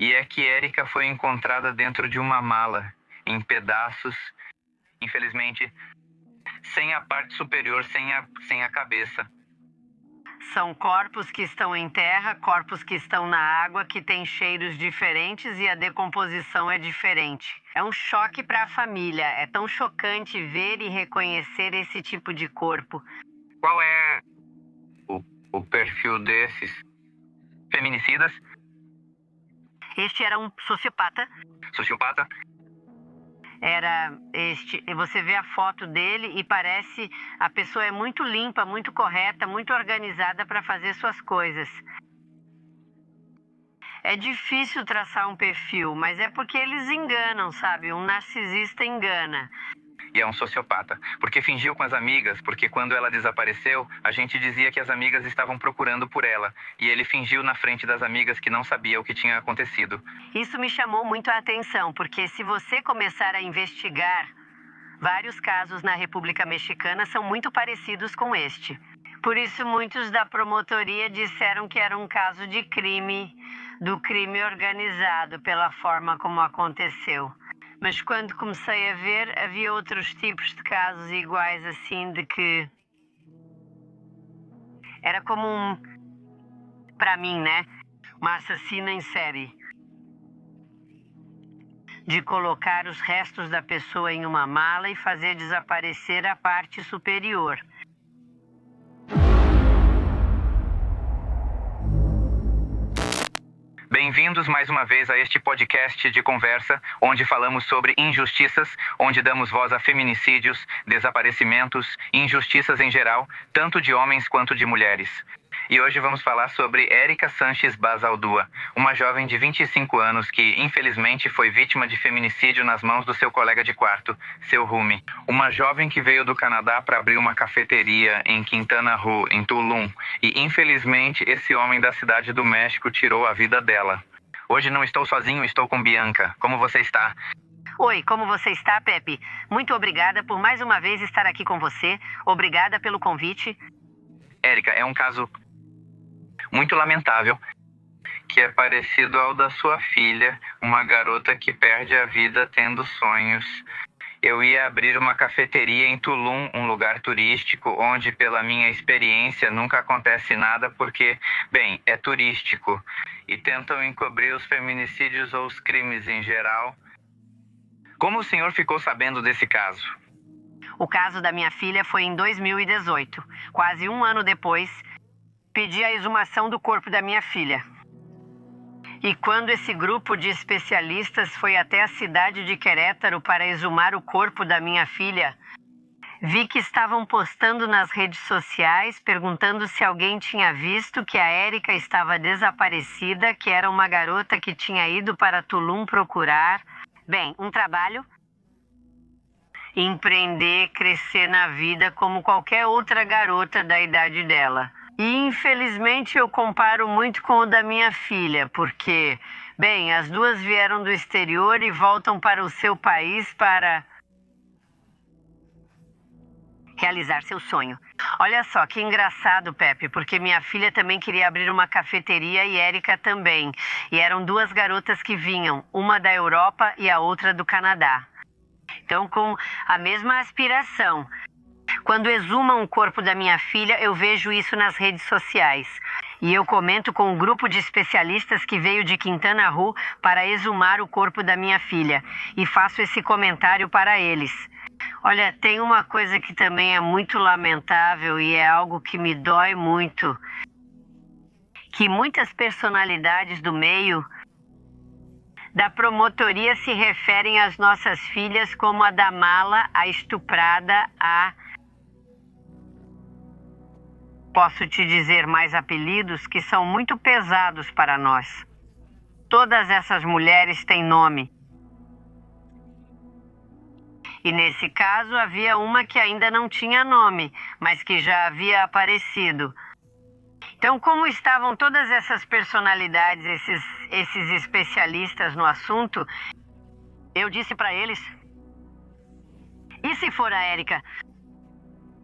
E é que Érica foi encontrada dentro de uma mala, em pedaços, infelizmente, sem a parte superior, sem a cabeça. São corpos que estão em terra, corpos que estão na água, que têm cheiros diferentes e a decomposição é diferente. É um choque para a família. É tão chocante ver e reconhecer esse tipo de corpo. Qual é o perfil desses feminicidas? Este era um sociopata. Sociopata? Você vê a foto dele e parece a pessoa é muito limpa, muito correta, muito organizada para fazer suas coisas. É difícil traçar um perfil, mas é porque eles enganam, sabe? Um narcisista engana. E é um sociopata, porque fingiu com as amigas, porque quando ela desapareceu, a gente dizia que as amigas estavam procurando por ela, e ele fingiu na frente das amigas que não sabia o que tinha acontecido. Isso me chamou muito a atenção, porque se você começar a investigar, vários casos na República Mexicana são muito parecidos com este. Por isso, muitos da promotoria disseram que era um caso de crime, do crime organizado, pela forma como aconteceu. Mas quando comecei a ver, havia outros tipos de casos iguais assim, de que era como para mim, né? Uma assassina em série. De colocar os restos da pessoa em uma mala e fazer desaparecer a parte superior. Bem-vindos mais uma vez a este podcast de conversa, onde falamos sobre injustiças, onde damos voz a feminicídios, desaparecimentos e injustiças em geral, tanto de homens quanto de mulheres. E hoje vamos falar sobre Érica Sanches Bazaldúa, uma jovem de 25 anos que, infelizmente, foi vítima de feminicídio nas mãos do seu colega de quarto, seu roomie. Uma jovem que veio do Canadá para abrir uma cafeteria em Quintana Roo, em Tulum, e, infelizmente, esse homem da cidade do México tirou a vida dela. Hoje não estou sozinho, estou com Bianca. Como você está? Oi, como você está, Pepe? Muito obrigada por mais uma vez estar aqui com você. Obrigada pelo convite. Érica, é um caso muito lamentável, que é parecido ao da sua filha, uma garota que perde a vida tendo sonhos. Eu ia abrir uma cafeteria em Tulum, um lugar turístico, onde, pela minha experiência, nunca acontece nada porque, bem, é turístico. E tentam encobrir os feminicídios ou os crimes em geral. Como o senhor ficou sabendo desse caso? O caso da minha filha foi em 2018. Quase um ano depois, pedi a exumação do corpo da minha filha. E quando esse grupo de especialistas foi até a cidade de Querétaro para exumar o corpo da minha filha, vi que estavam postando nas redes sociais, perguntando se alguém tinha visto que a Érica estava desaparecida, que era uma garota que tinha ido para Tulum procurar. Bem, um trabalho. Empreender, crescer na vida como qualquer outra garota da idade dela. E infelizmente eu comparo muito com o da minha filha, porque, bem, as duas vieram do exterior e voltam para o seu país para realizar seu sonho. Olha só, que engraçado, Pepe, porque minha filha também queria abrir uma cafeteria e Érica também. E eram duas garotas que vinham, uma da Europa e a outra do Canadá. Então, com a mesma aspiração. Quando exumam o corpo da minha filha, eu vejo isso nas redes sociais. E eu comento com um grupo de especialistas que veio de Quintana Roo para exumar o corpo da minha filha. E faço esse comentário para eles. Olha, tem uma coisa que também é muito lamentável e é algo que me dói muito. Que muitas personalidades do meio da promotoria se referem às nossas filhas como a da mala, a estuprada, a... Posso te dizer mais apelidos que são muito pesados para nós. Todas essas mulheres têm nome. E nesse caso havia uma que ainda não tinha nome, mas que já havia aparecido. Então, como estavam todas essas personalidades, esses especialistas no assunto, eu disse para eles: e se for a Érica?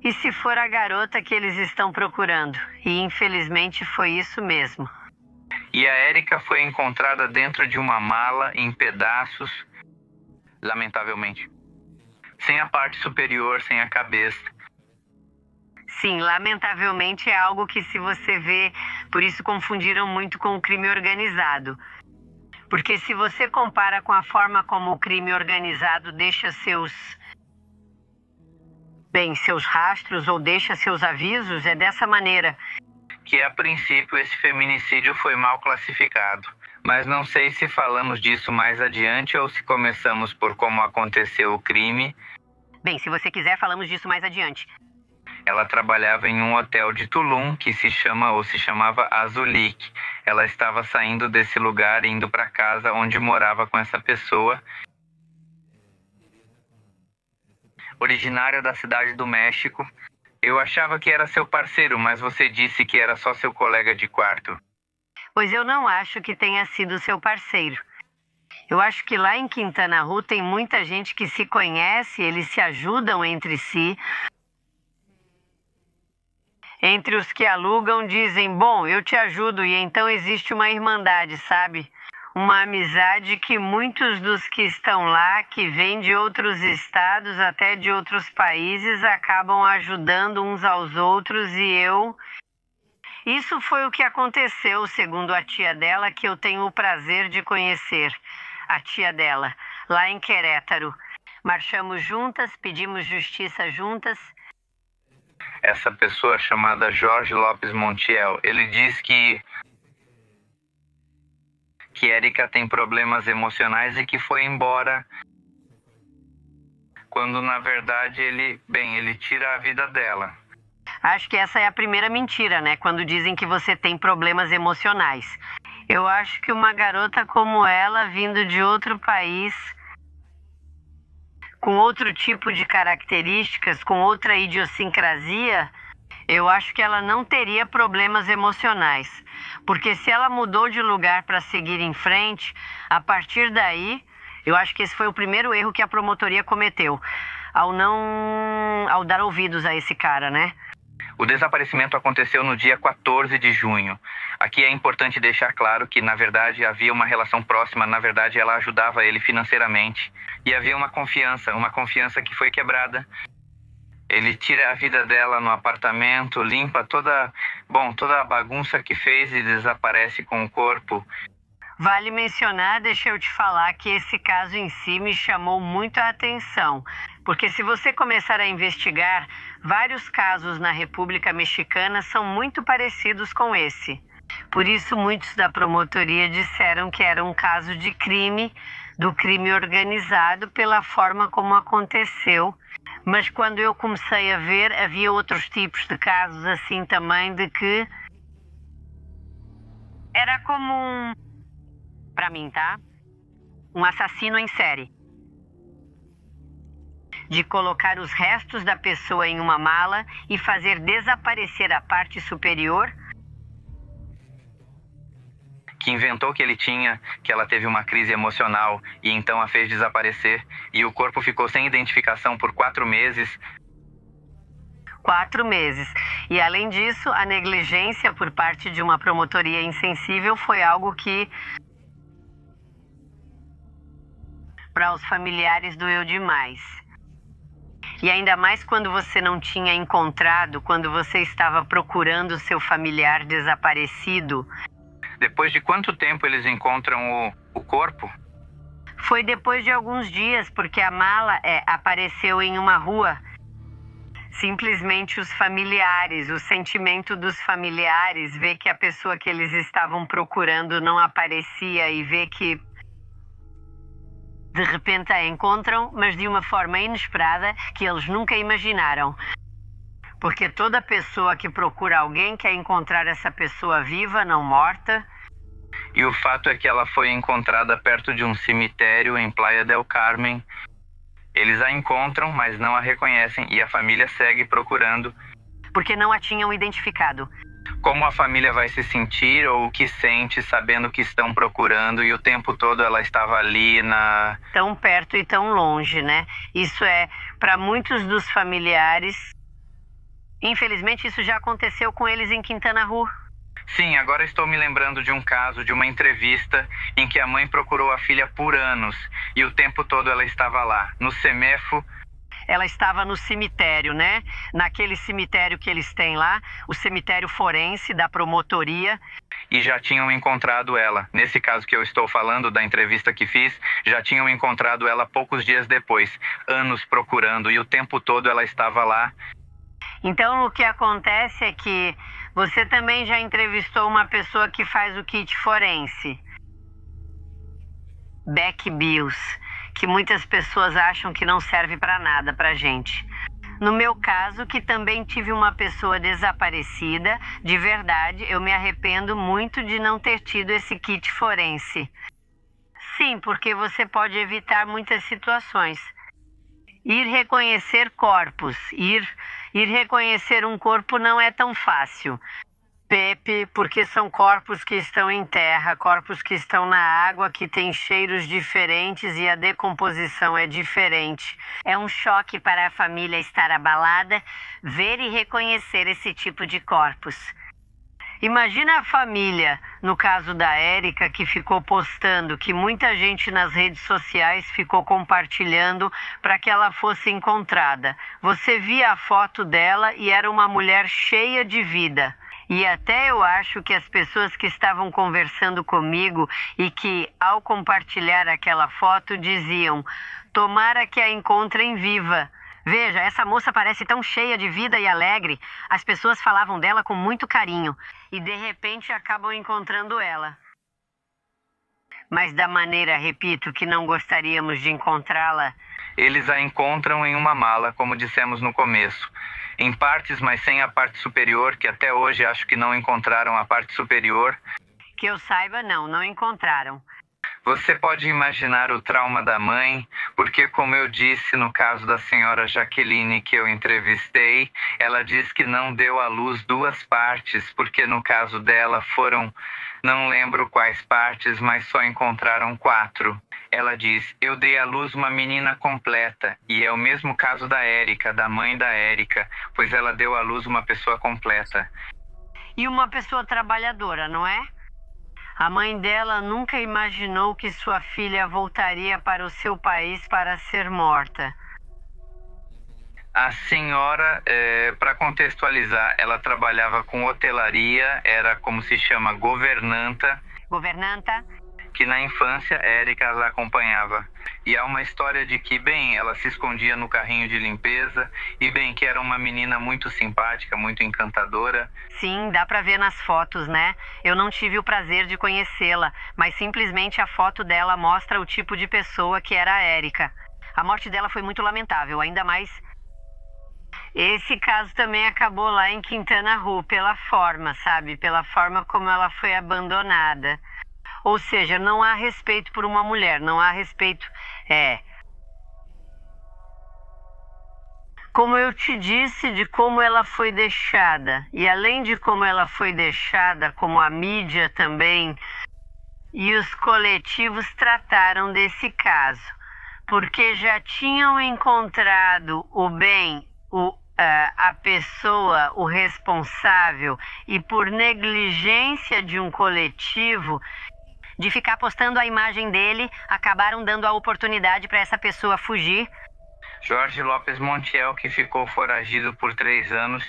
E se for a garota que eles estão procurando? E infelizmente foi isso mesmo. E a Érica foi encontrada dentro de uma mala em pedaços, lamentavelmente. Sem a parte superior, sem a cabeça. Sim, lamentavelmente é algo que se você vê, por isso confundiram muito com o crime organizado. Porque se você compara com a forma como o crime organizado deixa seus rastros ou deixa seus avisos, é dessa maneira. Que a princípio esse feminicídio foi mal classificado. Mas não sei se falamos disso mais adiante ou se começamos por como aconteceu o crime. Bem, se você quiser, falamos disso mais adiante. Ela trabalhava em um hotel de Tulum que se chamava Azulik. Ela estava saindo desse lugar, indo para casa onde morava com essa pessoa. Originária da cidade do México. Eu achava que era seu parceiro, mas você disse que era só seu colega de quarto. Pois eu não acho que tenha sido seu parceiro. Eu acho que lá em Quintana Roo tem muita gente que se conhece, eles se ajudam entre si. Entre os que alugam dizem, bom, eu te ajudo, e então existe uma irmandade, sabe? Uma amizade que muitos dos que estão lá, que vêm de outros estados, até de outros países, acabam ajudando uns aos outros Isso foi o que aconteceu, segundo a tia dela, que eu tenho o prazer de conhecer. A tia dela, lá em Querétaro. Marchamos juntas, pedimos justiça juntas. Essa pessoa chamada Jorge Lopes Montiel, ele diz que Érica tem problemas emocionais e que foi embora quando na verdade ele tira a vida dela. Acho que essa é a primeira mentira, né? Quando dizem que você tem problemas emocionais. Eu acho que uma garota como ela, vindo de outro país, com outro tipo de características, com outra idiosincrasia, eu acho que ela não teria problemas emocionais. Porque se ela mudou de lugar para seguir em frente, a partir daí, eu acho que esse foi o primeiro erro que a promotoria cometeu, ao dar ouvidos a esse cara, né? O desaparecimento aconteceu no dia 14 de junho. Aqui é importante deixar claro que, na verdade, havia uma relação próxima. Na verdade, ela ajudava ele financeiramente. E havia uma confiança que foi quebrada. Ele tira a vida dela no apartamento, limpa toda a bagunça que fez e desaparece com o corpo. Vale mencionar, deixa eu te falar, que esse caso em si me chamou muito a atenção. Porque se você começar a investigar, vários casos na República Mexicana são muito parecidos com esse. Por isso, muitos da promotoria disseram que era um caso de crime, do crime organizado, pela forma como aconteceu. Mas quando eu comecei a ver, havia outros tipos de casos assim também, de que era como para mim, tá? Um assassino em série. De colocar os restos da pessoa em uma mala e fazer desaparecer a parte superior. Que inventou que ela teve uma crise emocional e então a fez desaparecer. E o corpo ficou sem identificação por 4 meses. 4 meses. E além disso, a negligência por parte de uma promotoria insensível foi algo que, para os familiares, doeu demais. E ainda mais quando você não tinha encontrado, quando você estava procurando seu familiar desaparecido. Depois de quanto tempo eles encontram o corpo? Foi depois de alguns dias, porque a mala apareceu em uma rua. Simplesmente os familiares, o sentimento dos familiares, ver que a pessoa que eles estavam procurando não aparecia e ver que de repente a encontram, mas de uma forma inesperada que eles nunca imaginaram. Porque toda pessoa que procura alguém quer encontrar essa pessoa viva, não morta. E o fato é que ela foi encontrada perto de um cemitério em Playa del Carmen. Eles a encontram, mas não a reconhecem e a família segue procurando. Porque não a tinham identificado. Como a família vai se sentir ou o que sente sabendo que estão procurando e o tempo todo ela estava ali tão perto e tão longe, né? Isso para muitos dos familiares. Infelizmente, isso já aconteceu com eles em Quintana Roo. Sim, agora estou me lembrando de um caso, de uma entrevista em que a mãe procurou a filha por anos e o tempo todo ela estava lá, no CEMEFO. Ela estava no cemitério, né? Naquele cemitério que eles têm lá, o cemitério forense da promotoria. E já tinham encontrado ela. Nesse caso que eu estou falando, da entrevista que fiz, já tinham encontrado ela poucos dias depois, anos procurando, e o tempo todo ela estava lá. Então, o que acontece é que você também já entrevistou uma pessoa que faz o kit forense. Beck Bills, que muitas pessoas acham que não serve para nada pra gente. No meu caso, que também tive uma pessoa desaparecida, de verdade, eu me arrependo muito de não ter tido esse kit forense. Sim, porque você pode evitar muitas situações. Ir reconhecer corpos, ir reconhecer um corpo não é tão fácil. Pepe, porque são corpos que estão em terra, corpos que estão na água, que têm cheiros diferentes e a decomposição é diferente. É um choque para a família estar abalada, ver e reconhecer esse tipo de corpos. Imagina a família, no caso da Érica, que ficou postando, que muita gente nas redes sociais ficou compartilhando para que ela fosse encontrada. Você via a foto dela e era uma mulher cheia de vida. E até eu acho que as pessoas que estavam conversando comigo e que, ao compartilhar aquela foto, diziam: tomara que a encontrem viva. Veja, essa moça parece tão cheia de vida e alegre. As pessoas falavam dela com muito carinho e, de repente, acabam encontrando ela. Mas da maneira, repito, que não gostaríamos de encontrá-la. Eles a encontram em uma mala, como dissemos no começo. Em partes, mas sem a parte superior, que até hoje acho que não encontraram a parte superior. Que eu saiba, não encontraram. Você pode imaginar o trauma da mãe, porque, como eu disse no caso da senhora Jaqueline que eu entrevistei, ela diz que não deu à luz duas partes, porque no caso dela foram, não lembro quais partes, mas só encontraram 4. Ela diz: eu dei à luz uma menina completa, e é o mesmo caso da Érica, da mãe da Érica, pois ela deu à luz uma pessoa completa. E uma pessoa trabalhadora, não é? A mãe dela nunca imaginou que sua filha voltaria para o seu país para ser morta. A senhora, para contextualizar, ela trabalhava com hotelaria, era como se chama governanta. Governanta? Que na infância Érica a acompanhava. E há uma história de que, bem, ela se escondia no carrinho de limpeza e, bem, que era uma menina muito simpática, muito encantadora. Sim, dá pra ver nas fotos, né? Eu não tive o prazer de conhecê-la, mas simplesmente a foto dela mostra o tipo de pessoa que era a Érica. A morte dela foi muito lamentável, ainda mais... Esse caso também acabou lá em Quintana Roo, pela forma, sabe? Pela forma como ela foi abandonada. Ou seja, não há respeito por uma mulher, não há respeito... Como eu te disse, de como ela foi deixada. E além de como ela foi deixada, como a mídia também e os coletivos trataram desse caso. Porque já tinham encontrado a pessoa, o responsável, e por negligência de um coletivo... de ficar postando a imagem dele, acabaram dando a oportunidade para essa pessoa fugir. Jorge Lopes Montiel, que ficou foragido por 3 anos.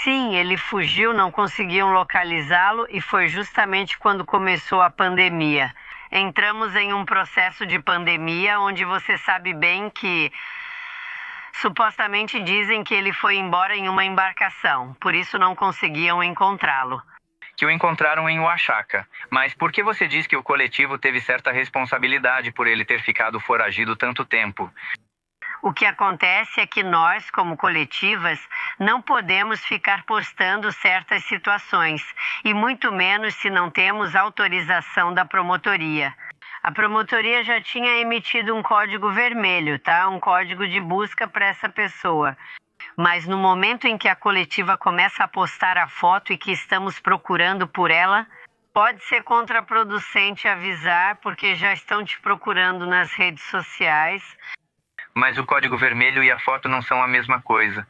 Sim, ele fugiu, não conseguiam localizá-lo e foi justamente quando começou a pandemia. Entramos em um processo de pandemia onde você sabe bem que supostamente dizem que ele foi embora em uma embarcação, por isso não conseguiam encontrá-lo. Que o encontraram em Oaxaca. Mas por que você diz que o coletivo teve certa responsabilidade por ele ter ficado foragido tanto tempo? O que acontece é que nós, como coletivas, não podemos ficar postando certas situações, e muito menos se não temos autorização da promotoria. A promotoria já tinha emitido um código vermelho, tá? Um código de busca para essa pessoa. Mas no momento em que a coletiva começa a postar a foto e que estamos procurando por ela, pode ser contraproducente avisar, porque já estão te procurando nas redes sociais. Mas o código vermelho e a foto não são a mesma coisa.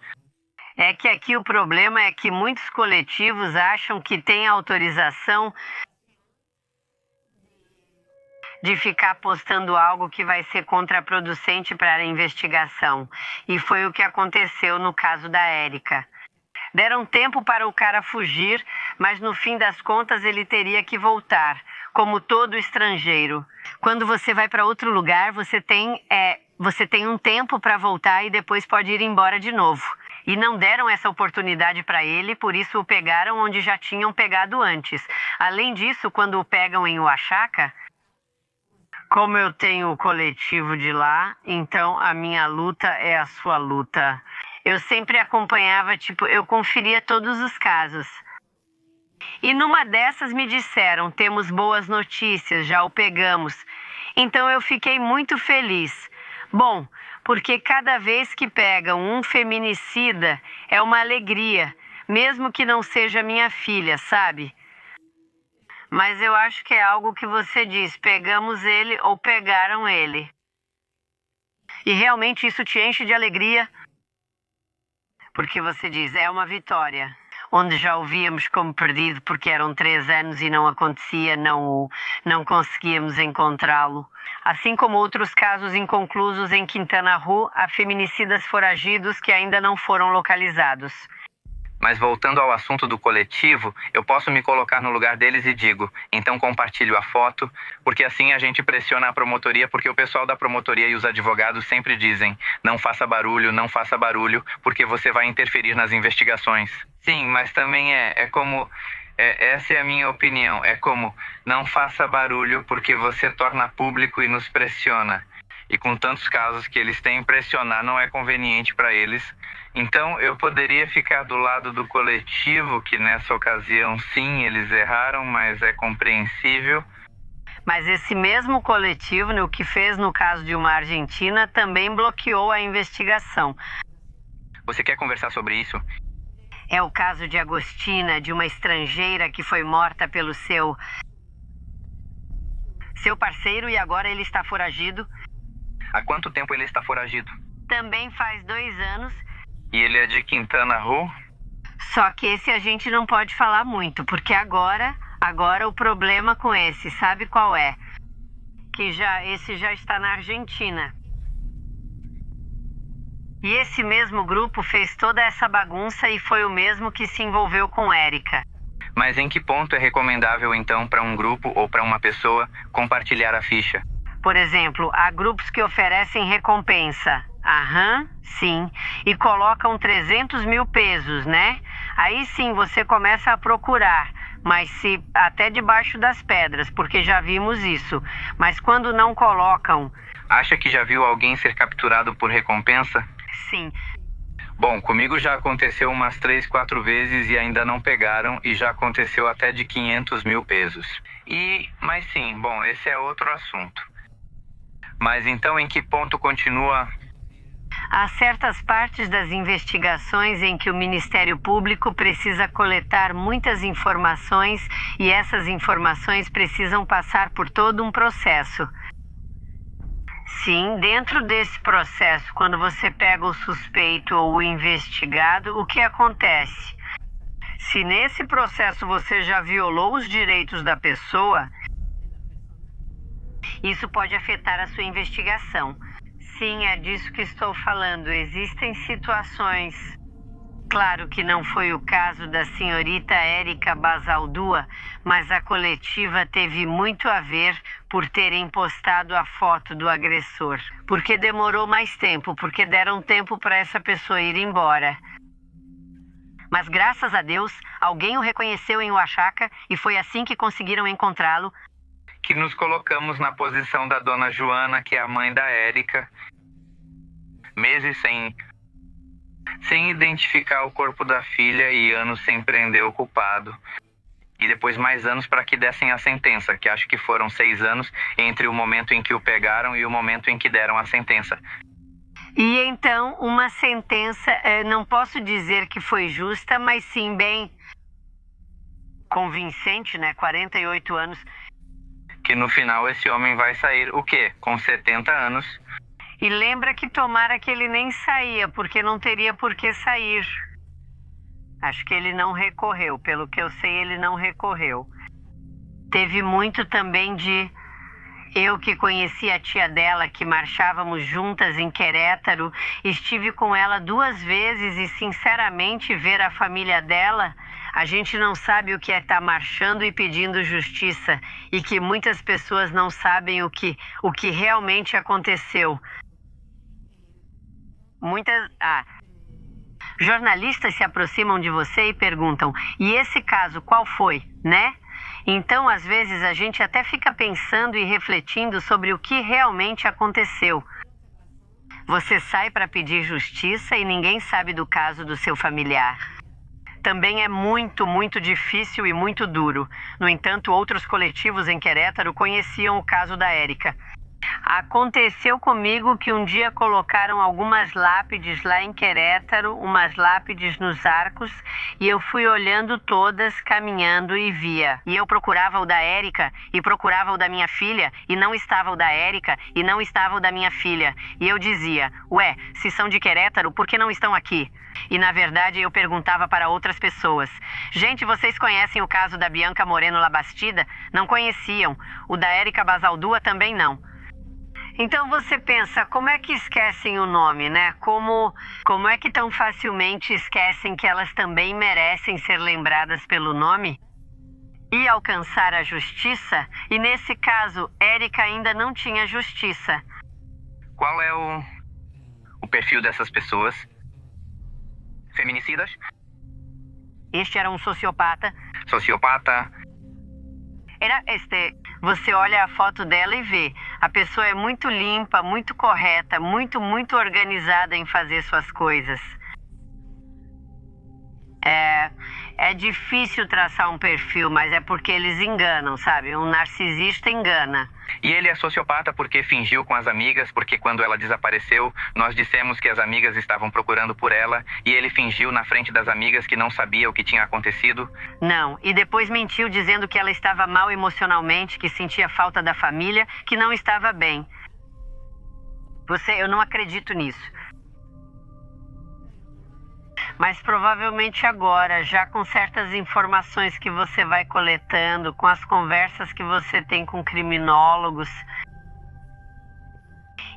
É que aqui o problema é que muitos coletivos acham que têm autorização de ficar postando algo que vai ser contraproducente para a investigação. E foi o que aconteceu no caso da Érica. Deram tempo para o cara fugir, mas no fim das contas ele teria que voltar, como todo estrangeiro. Quando você vai para outro lugar, você tem um tempo para voltar e depois pode ir embora de novo. E não deram essa oportunidade para ele, por isso o pegaram onde já tinham pegado antes. Além disso, quando o pegam em Oaxaca, como eu tenho o coletivo de lá, então a minha luta é a sua luta. Eu sempre acompanhava, eu conferia todos os casos. E numa dessas me disseram, temos boas notícias, já o pegamos. Então eu fiquei muito feliz. Bom, porque cada vez que pegam um feminicida é uma alegria, mesmo que não seja minha filha, sabe? Mas eu acho que é algo que você diz, pegamos ele ou pegaram ele. E realmente isso te enche de alegria, porque você diz, é uma vitória. Onde já o víamos como perdido porque eram 3 anos e não acontecia, não conseguíamos encontrá-lo. Assim como outros casos inconclusos em Quintana Roo, há feminicidas foragidos que ainda não foram localizados. Mas voltando ao assunto do coletivo, eu posso me colocar no lugar deles e digo, então compartilho a foto, porque assim a gente pressiona a promotoria, porque o pessoal da promotoria e os advogados sempre dizem, não faça barulho, porque você vai interferir nas investigações. Sim, mas também essa é a minha opinião, é como, não faça barulho porque você torna público e nos pressiona. E com tantos casos que eles têm, pressionar não é conveniente para eles. Então, eu poderia ficar do lado do coletivo, que nessa ocasião, sim, eles erraram, mas é compreensível. Mas esse mesmo coletivo, o que fez no caso de uma argentina, também bloqueou a investigação. Você quer conversar sobre isso? É o caso de Agostina, de uma estrangeira que foi morta pelo seu parceiro e agora ele está foragido. Há quanto tempo ele está foragido? Também faz 2 anos. E ele é de Quintana Roo? Só que esse a gente não pode falar muito, porque agora o problema com esse, sabe qual é? Que esse já está na Argentina. E esse mesmo grupo fez toda essa bagunça e foi o mesmo que se envolveu com Érica. Mas em que ponto é recomendável então para um grupo ou para uma pessoa compartilhar a ficha? Por exemplo, há grupos que oferecem recompensa. Sim. E colocam 300 mil pesos, né? Aí sim você começa a procurar, mas até debaixo das pedras, porque já vimos isso. Mas quando não colocam... Acha que já viu alguém ser capturado por recompensa? Sim. Bom, comigo já aconteceu umas 3, 4 vezes e ainda não pegaram, e já aconteceu até de 500 mil pesos. Mas sim, bom, esse é outro assunto. Mas então em que ponto continua? Há certas partes das investigações em que o Ministério Público precisa coletar muitas informações e essas informações precisam passar por todo um processo. Sim, dentro desse processo, quando você pega o suspeito ou o investigado, o que acontece? Se nesse processo você já violou os direitos da pessoa, isso pode afetar a sua investigação. Sim, é disso que estou falando. Existem situações. Claro que não foi o caso da senhorita Érica Basaldúa, mas a coletiva teve muito a ver por terem postado a foto do agressor. Porque demorou mais tempo, porque deram tempo para essa pessoa ir embora. Mas graças a Deus, alguém o reconheceu em Oaxaca e foi assim que conseguiram encontrá-lo. Que nos colocamos na posição da dona Joana, que é a mãe da Érica, meses sem identificar o corpo da filha e anos sem prender o culpado. E depois mais anos para que dessem a sentença, que acho que foram 6 anos entre o momento em que o pegaram e o momento em que deram a sentença. E então, uma sentença, não posso dizer que foi justa, mas sim bem convincente, né? 48 anos. Que no final esse homem vai sair, o quê? Com 70 anos. E lembra que tomara que ele nem saía, porque não teria por que sair. Acho que ele não recorreu. Pelo que eu sei, ele não recorreu. Teve muito também de... Eu que conheci a tia dela, que marchávamos juntas em Querétaro, estive com ela 2 vezes e, sinceramente, ver a família dela, a gente não sabe o que é estar marchando e pedindo justiça e que muitas pessoas não sabem o que realmente aconteceu. Jornalistas se aproximam de você e perguntam, e esse caso qual foi, né? Então, às vezes, a gente até fica pensando e refletindo sobre o que realmente aconteceu. Você sai para pedir justiça e ninguém sabe do caso do seu familiar. Também é muito, muito difícil e muito duro. No entanto, outros coletivos em Querétaro conheciam o caso da Érica. Aconteceu comigo que um dia colocaram algumas lápides lá em Querétaro, umas lápides nos arcos, e eu fui olhando todas, caminhando e via. E eu procurava o da Érica, e procurava o da minha filha, e não estava o da Érica, e não estava o da minha filha. E eu dizia, ué, se são de Querétaro, por que não estão aqui? E na verdade eu perguntava para outras pessoas. Gente, vocês conhecem o caso da Bianca Moreno Labastida? Não conheciam. O da Érica Basaldúa também não. Então você pensa, como é que esquecem o nome, né? Como é que tão facilmente esquecem que elas também merecem ser lembradas pelo nome? E alcançar a justiça? E nesse caso, Érica ainda não tinha justiça. Qual é o perfil dessas pessoas? Feminicidas? Este era um sociopata. Sociopata? Você olha a foto dela e vê. A pessoa é muito limpa, muito correta, muito, muito organizada em fazer suas coisas. É difícil traçar um perfil, mas é porque eles enganam, sabe? Um narcisista engana. E ele é sociopata porque fingiu com as amigas, porque quando ela desapareceu, nós dissemos que as amigas estavam procurando por ela, e ele fingiu na frente das amigas que não sabia o que tinha acontecido. Não, e depois mentiu dizendo que ela estava mal emocionalmente, que sentia falta da família, que não estava bem. Eu não acredito nisso. Mas provavelmente agora, já com certas informações que você vai coletando, com as conversas que você tem com criminólogos,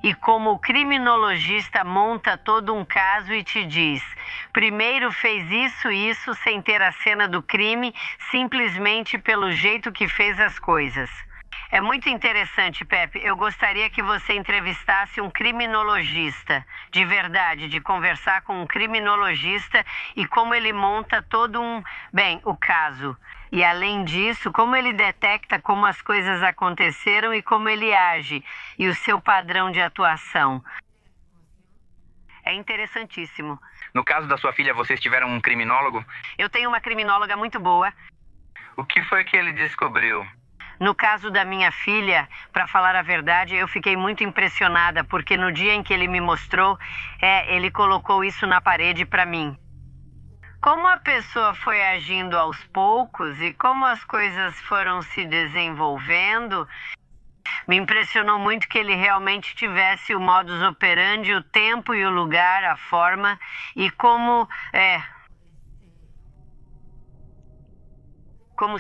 e como o criminologista monta todo um caso e te diz, primeiro fez isso sem ter a cena do crime, simplesmente pelo jeito que fez as coisas. É muito interessante, Pepe. Eu gostaria que você entrevistasse um criminologista, de verdade, de conversar com um criminologista e como ele monta todo o caso. E além disso, como ele detecta como as coisas aconteceram e como ele age, e o seu padrão de atuação. É interessantíssimo. No caso da sua filha, vocês tiveram um criminólogo? Eu tenho uma criminóloga muito boa. O que foi que ele descobriu? No caso da minha filha, para falar a verdade, eu fiquei muito impressionada, porque no dia em que ele me mostrou, ele colocou isso na parede para mim. Como a pessoa foi agindo aos poucos e como as coisas foram se desenvolvendo, me impressionou muito que ele realmente tivesse o modus operandi, o tempo e o lugar, a forma e como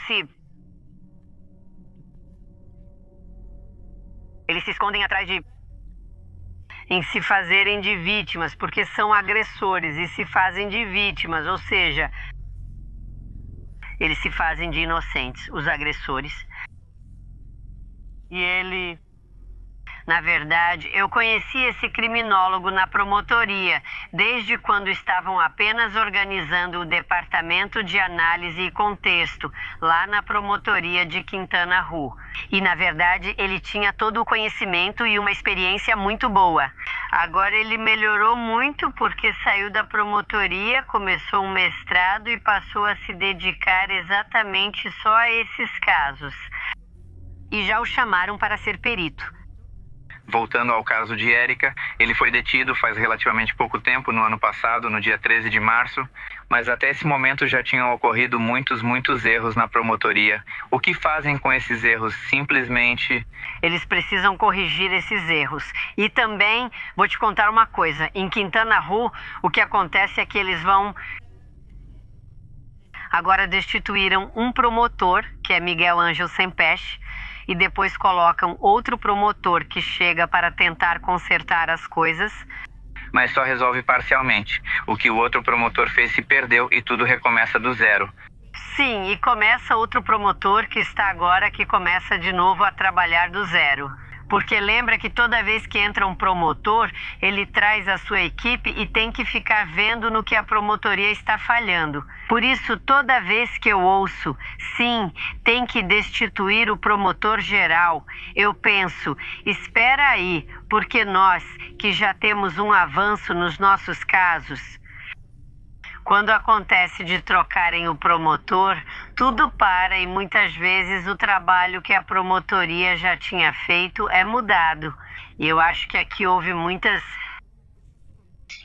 se eles se escondem atrás em se fazerem de vítimas, porque são agressores e se fazem de vítimas, ou seja, eles se fazem de inocentes, os agressores. E ele... Na verdade, eu conheci esse criminólogo na promotoria, desde quando estavam apenas organizando o departamento de análise e contexto, lá na promotoria de Quintana Roo. E, na verdade, ele tinha todo o conhecimento e uma experiência muito boa. Agora ele melhorou muito porque saiu da promotoria, começou um mestrado e passou a se dedicar exatamente só a esses casos. E já o chamaram para ser perito. Voltando ao caso de Érica, ele foi detido faz relativamente pouco tempo, no ano passado, no dia 13 de março, mas até esse momento já tinham ocorrido muitos erros na promotoria. O que fazem com esses erros? Simplesmente... Eles precisam corrigir esses erros. E também, vou te contar uma coisa, em Quintana Roo, o que acontece é que eles vão Agora destituíram um promotor, que é Miguel Ângelo Sempeche, e depois colocam outro promotor que chega para tentar consertar as coisas. Mas só resolve parcialmente. O que o outro promotor fez se perdeu e tudo recomeça do zero. Sim, e começa outro promotor que está agora que começa de novo a trabalhar do zero. Porque lembra que toda vez que entra um promotor, ele traz a sua equipe e tem que ficar vendo no que a promotoria está falhando. Por isso, toda vez que eu ouço, sim, tem que destituir o promotor geral, eu penso, espera aí, porque nós, que já temos um avanço nos nossos casos, quando acontece de trocarem o promotor, tudo para e muitas vezes o trabalho que a promotoria já tinha feito é mudado. E eu acho que aqui houve muitas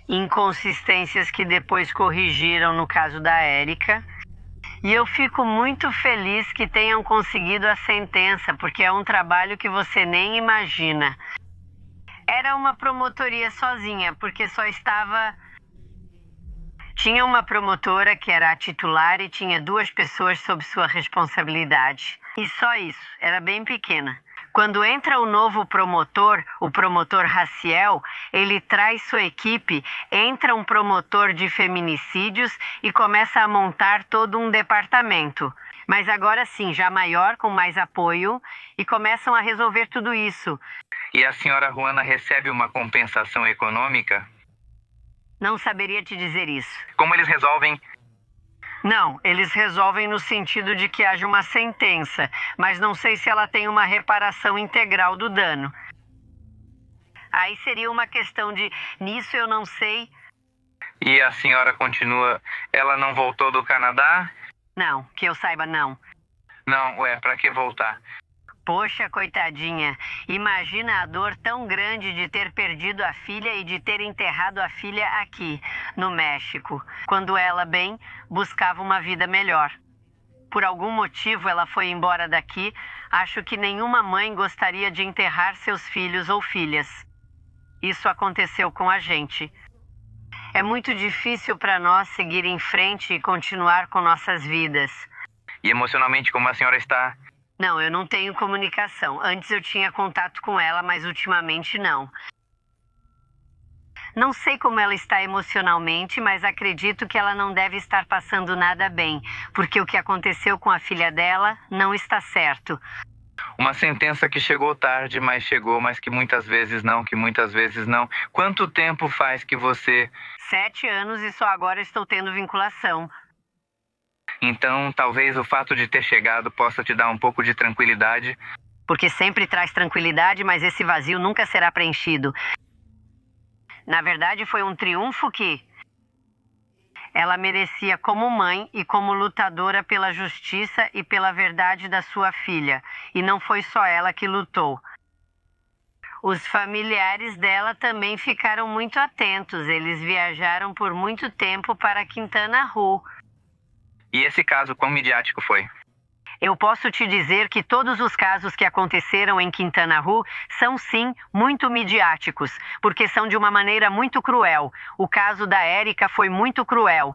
inconsistências que depois corrigiram no caso da Érica. E eu fico muito feliz que tenham conseguido a sentença, porque é um trabalho que você nem imagina. Era uma promotoria sozinha, porque só estava... Tinha uma promotora que era a titular e tinha 2 pessoas sob sua responsabilidade. E só isso, era bem pequena. Quando entra o novo promotor, o promotor Raciel, ele traz sua equipe, entra um promotor de feminicídios e começa a montar todo um departamento. Mas agora sim, já maior, com mais apoio, e começam a resolver tudo isso. E a senhora Juana recebe uma compensação econômica? Não saberia te dizer isso. Como eles resolvem? Não, eles resolvem no sentido de que haja uma sentença, mas não sei se ela tem uma reparação integral do dano. Aí seria uma questão de, nisso eu não sei. E a senhora continua, ela não voltou do Canadá? Não, que eu saiba não. Não, pra que voltar? Poxa, coitadinha, imagina a dor tão grande de ter perdido a filha e de ter enterrado a filha aqui, no México, quando ela, bem, buscava uma vida melhor. Por algum motivo ela foi embora daqui, acho que nenhuma mãe gostaria de enterrar seus filhos ou filhas. Isso aconteceu com a gente. É muito difícil para nós seguir em frente e continuar com nossas vidas. E emocionalmente, como a senhora está? Não, eu não tenho comunicação. Antes eu tinha contato com ela, mas ultimamente não. Não sei como ela está emocionalmente, mas acredito que ela não deve estar passando nada bem, porque o que aconteceu com a filha dela não está certo. Uma sentença que chegou tarde, mas chegou, mas que muitas vezes não, que muitas vezes não. Quanto tempo faz que você... 7 anos e só agora estou tendo vinculação. Então, talvez o fato de ter chegado possa te dar um pouco de tranquilidade. Porque sempre traz tranquilidade, mas esse vazio nunca será preenchido. Na verdade, foi um triunfo que ela merecia como mãe e como lutadora pela justiça e pela verdade da sua filha. E não foi só ela que lutou. Os familiares dela também ficaram muito atentos. Eles viajaram por muito tempo para Quintana Roo. E esse caso, quão midiático foi? Eu posso te dizer que todos os casos que aconteceram em Quintana Roo são, sim, muito midiáticos, porque são de uma maneira muito cruel. O caso da Érica foi muito cruel.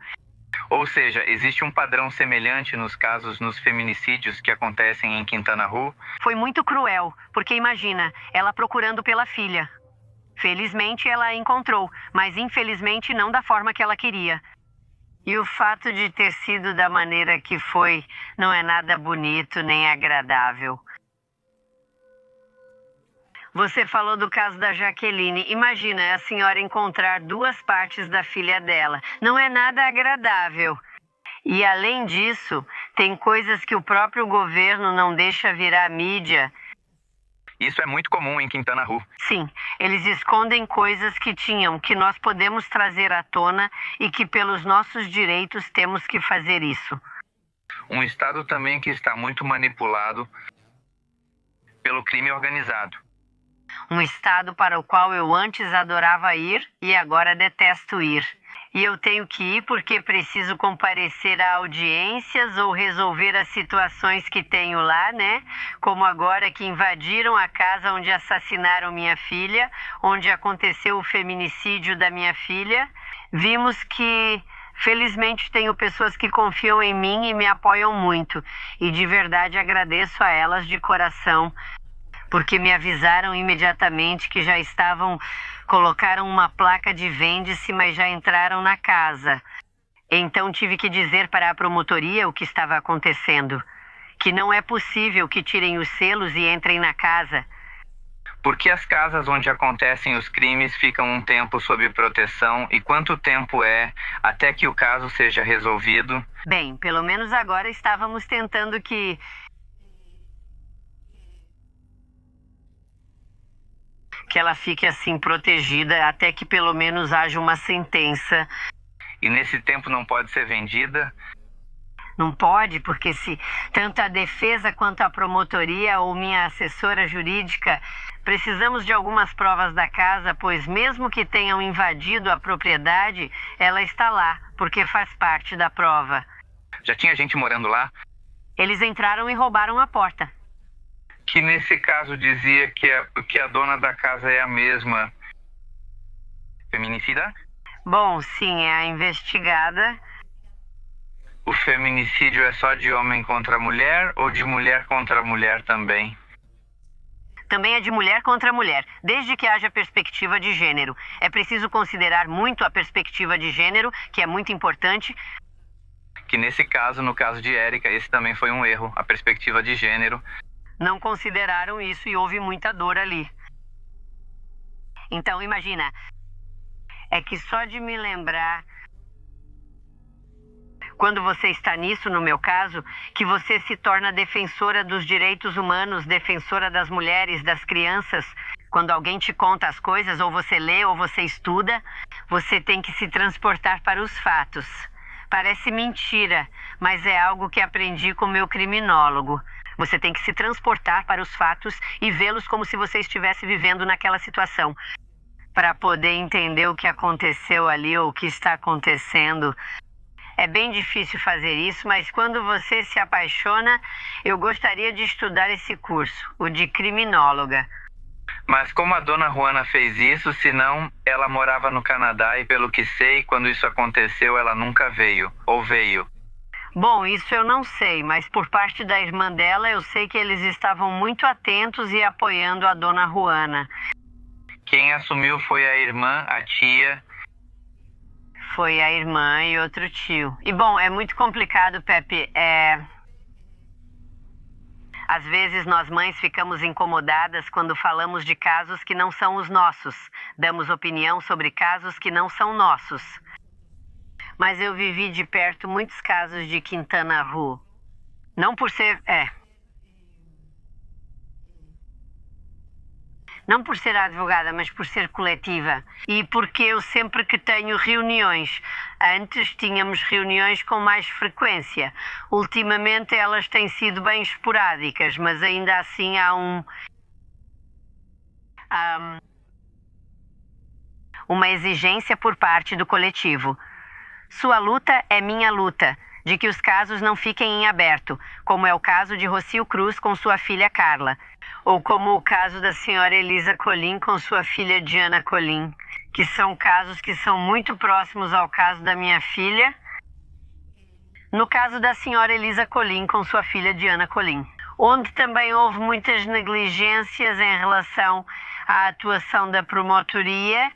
Ou seja, existe um padrão semelhante nos casos, nos feminicídios que acontecem em Quintana Roo? Foi muito cruel, porque imagina, ela procurando pela filha. Felizmente ela a encontrou, mas infelizmente não da forma que ela queria. E o fato de ter sido da maneira que foi não é nada bonito nem agradável. Você falou do caso da Jaqueline. Imagina a senhora encontrar 2 partes da filha dela. Não é nada agradável. E além disso, tem coisas que o próprio governo não deixa virar mídia. Isso é muito comum em Quintana Roo. Sim, eles escondem coisas que tinham, que nós podemos trazer à tona e que pelos nossos direitos temos que fazer isso. Um estado também que está muito manipulado pelo crime organizado. Um estado para o qual eu antes adorava ir e agora detesto ir. E eu tenho que ir porque preciso comparecer a audiências ou resolver as situações que tenho lá, né? Como agora que invadiram a casa onde assassinaram minha filha, onde aconteceu o feminicídio da minha filha. Vimos que Felizmente tenho pessoas que confiam em mim e me apoiam muito. E de verdade agradeço a elas de coração, porque me avisaram imediatamente que já colocaram uma placa de vende-se, mas já entraram na casa. Então tive que dizer para a promotoria o que estava acontecendo, que não é possível que tirem os selos e entrem na casa. Porque as casas onde acontecem os crimes ficam um tempo sob proteção e quanto tempo é até que o caso seja resolvido? Bem, pelo menos agora estávamos tentando que ela fique assim protegida até que pelo menos haja uma sentença. E nesse tempo não pode ser vendida? Não pode, porque se tanto a defesa quanto a promotoria ou minha assessora jurídica precisamos de algumas provas da casa, pois mesmo que tenham invadido a propriedade, ela está lá, porque faz parte da prova. Já tinha gente morando lá? Eles entraram e roubaram a porta. Que nesse caso dizia que a dona da casa é a mesma. Feminicida? Bom, sim, é a investigada. O feminicídio é só de homem contra mulher ou de mulher contra mulher também? Também é de mulher contra mulher, desde que haja perspectiva de gênero. É preciso considerar muito a perspectiva de gênero, que é muito importante. Que nesse caso, no caso de Érica, esse também foi um erro, a perspectiva de gênero. Não consideraram isso e houve muita dor ali. Então, imagina, é que só de me lembrar, quando você está nisso, no meu caso, que você se torna defensora dos direitos humanos, defensora das mulheres, das crianças. Quando alguém te conta as coisas, ou você lê, ou você estuda, você tem que se transportar para os fatos. Parece mentira, mas é algo que aprendi com meu criminólogo. Você tem que se transportar para os fatos e vê-los como se você estivesse vivendo naquela situação, para poder entender o que aconteceu ali ou o que está acontecendo. É bem difícil fazer isso, mas quando você se apaixona, eu gostaria de estudar esse curso, o de criminóloga. Mas como a dona Juana fez isso, senão ela morava no Canadá e pelo que sei, quando isso aconteceu, ela nunca veio, ou veio? Bom, isso eu não sei, mas por parte da irmã dela, eu sei que eles estavam muito atentos e apoiando a dona Juana. Quem assumiu foi a irmã, a tia. Foi a irmã e outro tio. E bom, é muito complicado, Pepe. Às vezes nós mães ficamos incomodadas quando falamos de casos que não são os nossos. Damos opinião sobre casos que não são nossos. Mas eu vivi de perto muitos casos de Quintana Roo. Não por ser... Não por ser advogada, mas por ser coletiva. E porque eu sempre que tenho reuniões. Antes tínhamos reuniões com mais frequência. Ultimamente elas têm sido bem esporádicas, mas ainda assim há uma exigência por parte do coletivo. Sua luta é minha luta, de que os casos não fiquem em aberto, como é o caso de Rocio Cruz com sua filha Carla, ou como o caso da senhora Elisa Colim com sua filha Diana Colim, que são casos que são muito próximos ao caso da minha filha, no caso da senhora Elisa Colim com sua filha Diana Colim, onde também houve muitas negligências em relação à atuação da promotoria.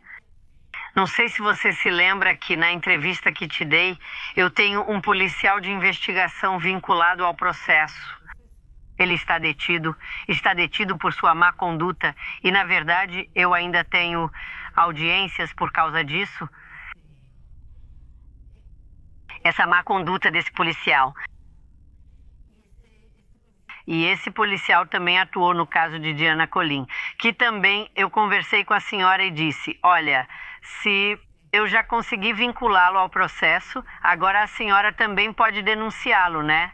Não sei se você se lembra que na entrevista que te dei, eu tenho um policial de investigação vinculado ao processo. Ele está detido por sua má conduta e, na verdade, eu ainda tenho audiências por causa disso. Essa má conduta desse policial. E esse policial também atuou no caso de Diana Colim, que também eu conversei com a senhora e disse, olha, se eu já consegui vinculá-lo ao processo, agora a senhora também pode denunciá-lo, né?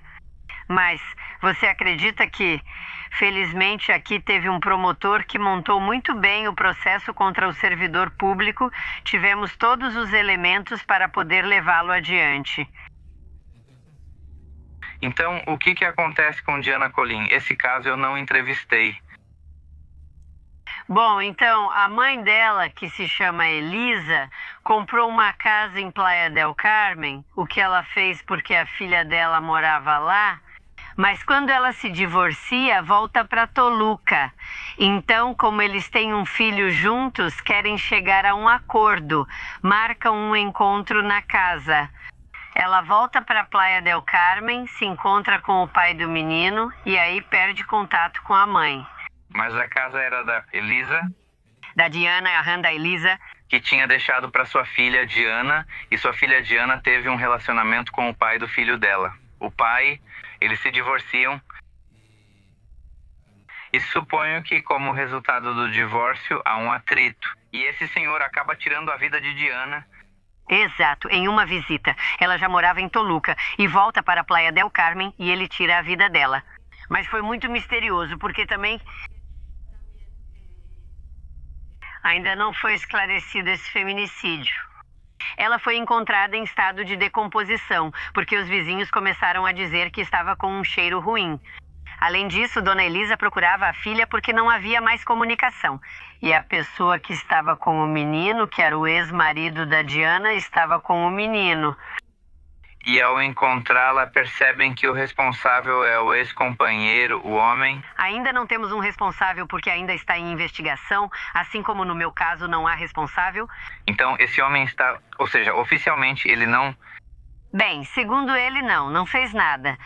Mas você acredita que, felizmente, aqui teve um promotor que montou muito bem o processo contra o servidor público, tivemos todos os elementos para poder levá-lo adiante. Então, o que acontece com Diana Colim? Esse caso eu não entrevistei. Bom, então, a mãe dela, que se chama Elisa, comprou uma casa em Playa del Carmen, o que ela fez porque a filha dela morava lá, mas quando ela se divorcia, volta para Toluca. Então, como eles têm um filho juntos, querem chegar a um acordo, marcam um encontro na casa. Ela volta para Playa del Carmen, se encontra com o pai do menino e aí perde contato com a mãe. Mas a casa era da Elisa? Da Diana, a rã da Elisa, Que tinha deixado para sua filha Diana, e sua filha Diana teve um relacionamento com o pai do filho dela. O pai, eles se divorciam. E suponho que, como resultado do divórcio, há um atrito. E esse senhor acaba tirando a vida de Diana. Exato, em uma visita. Ela já morava em Toluca e volta para a Playa del Carmen e ele tira a vida dela. Mas foi muito misterioso, porque também ainda não foi esclarecido esse feminicídio. Ela foi encontrada em estado de decomposição, porque os vizinhos começaram a dizer que estava com um cheiro ruim. Além disso, Dona Elisa procurava a filha porque não havia mais comunicação. E a pessoa que estava com o menino, que era o ex-marido da Diana, estava com o menino. E ao encontrá-la, percebem que o responsável é o ex-companheiro, o homem. Ainda não temos um responsável porque ainda está em investigação, assim como no meu caso não há responsável. Então, esse homem está... Ou seja, oficialmente ele não... Bem, segundo ele, não fez nada.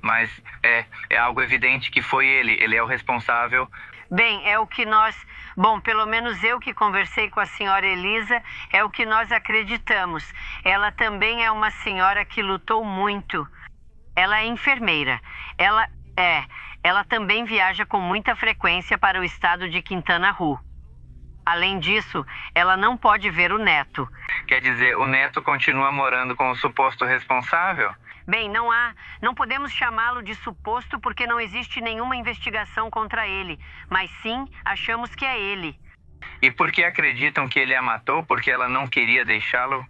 Mas é algo evidente que foi ele. Ele é o responsável. Bem, é o que nós... Bom, pelo menos eu que conversei com a senhora Elisa, é o que nós acreditamos. Ela também é uma senhora que lutou muito. Ela é enfermeira. Ela também viaja com muita frequência para o estado de Quintana Roo. Além disso, ela não pode ver o neto. Quer dizer, o neto continua morando com o suposto responsável? Bem, não podemos chamá-lo de suposto porque não existe nenhuma investigação contra ele, mas sim achamos que é ele. E por que acreditam que ele a matou? Porque ela não queria deixá-lo?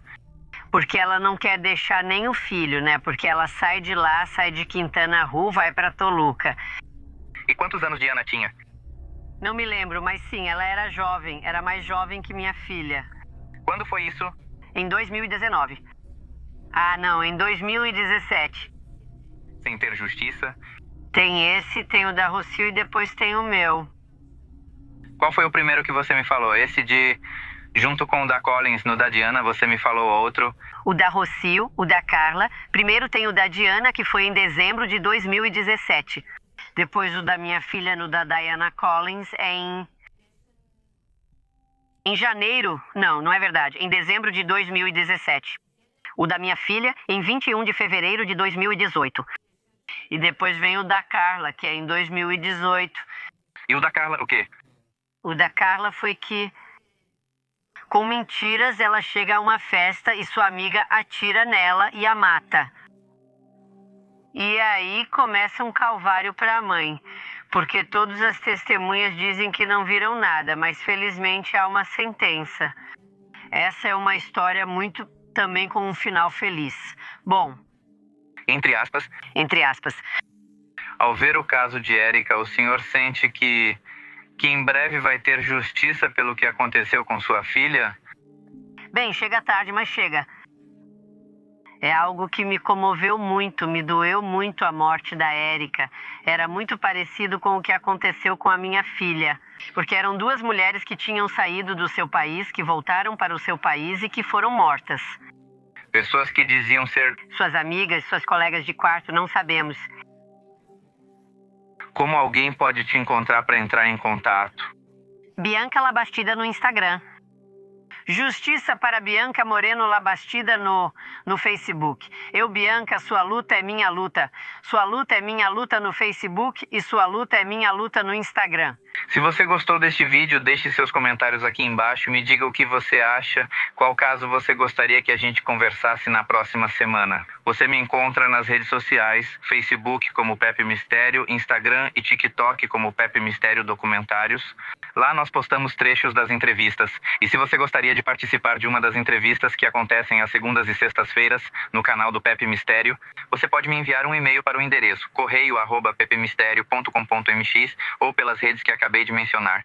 Porque ela não quer deixar nem o filho, né? Porque ela sai de lá, sai de Quintana Roo, vai para Toluca. E quantos anos Diana tinha? Não me lembro, mas sim, ela era jovem, era mais jovem que minha filha. Quando foi isso? Em 2019. Ah, não, em 2017. Sem ter justiça? Tem esse, tem o da Rocio e depois tem o meu. Qual foi o primeiro que você me falou? Esse de... Junto com o da Collins, no da Diana, você me falou outro. O da Rocio, o da Carla. Primeiro tem o da Diana, que foi em dezembro de 2017. Depois o da minha filha, no da Diana Collins, em janeiro... Não é verdade. Em dezembro de 2017. O da minha filha, em 21 de fevereiro de 2018. E depois vem o da Carla, que é em 2018. E o da Carla, o quê? O da Carla foi que, com mentiras, ela chega a uma festa e sua amiga atira nela e a mata. E aí começa um calvário para a mãe, porque todas as testemunhas dizem que não viram nada, mas felizmente há uma sentença. Essa é uma história muito... também com um final feliz. Bom... Entre aspas. Entre aspas. Ao ver o caso de Érica, o senhor sente que em breve vai ter justiça pelo que aconteceu com sua filha? Bem, chega tarde, mas chega. É algo que me comoveu muito, me doeu muito a morte da Érica. Era muito parecido com o que aconteceu com a minha filha. Porque eram duas mulheres que tinham saído do seu país, que voltaram para o seu país e que foram mortas. Pessoas que diziam ser... Suas amigas, suas colegas de quarto, não sabemos. Como alguém pode te encontrar para entrar em contato? Bianca Labastida no Instagram. Justiça para Bianca Moreno Labastida no Facebook. Eu, Bianca, sua luta é minha luta. Sua luta é minha luta no Facebook e sua luta é minha luta no Instagram. Se você gostou deste vídeo, deixe seus comentários aqui embaixo. Me diga o que você acha, qual caso você gostaria que a gente conversasse na próxima semana. Você me encontra nas redes sociais, Facebook como Pepe Mistério, Instagram e TikTok como Pepe Mistério Documentários. Lá nós postamos trechos das entrevistas. E se você gostaria de participar de uma das entrevistas que acontecem às segundas e sextas-feiras no canal do Pepe Mistério, você pode me enviar um e-mail para o endereço correio@pepmistério.com.mx ou pelas redes que acabei de mencionar.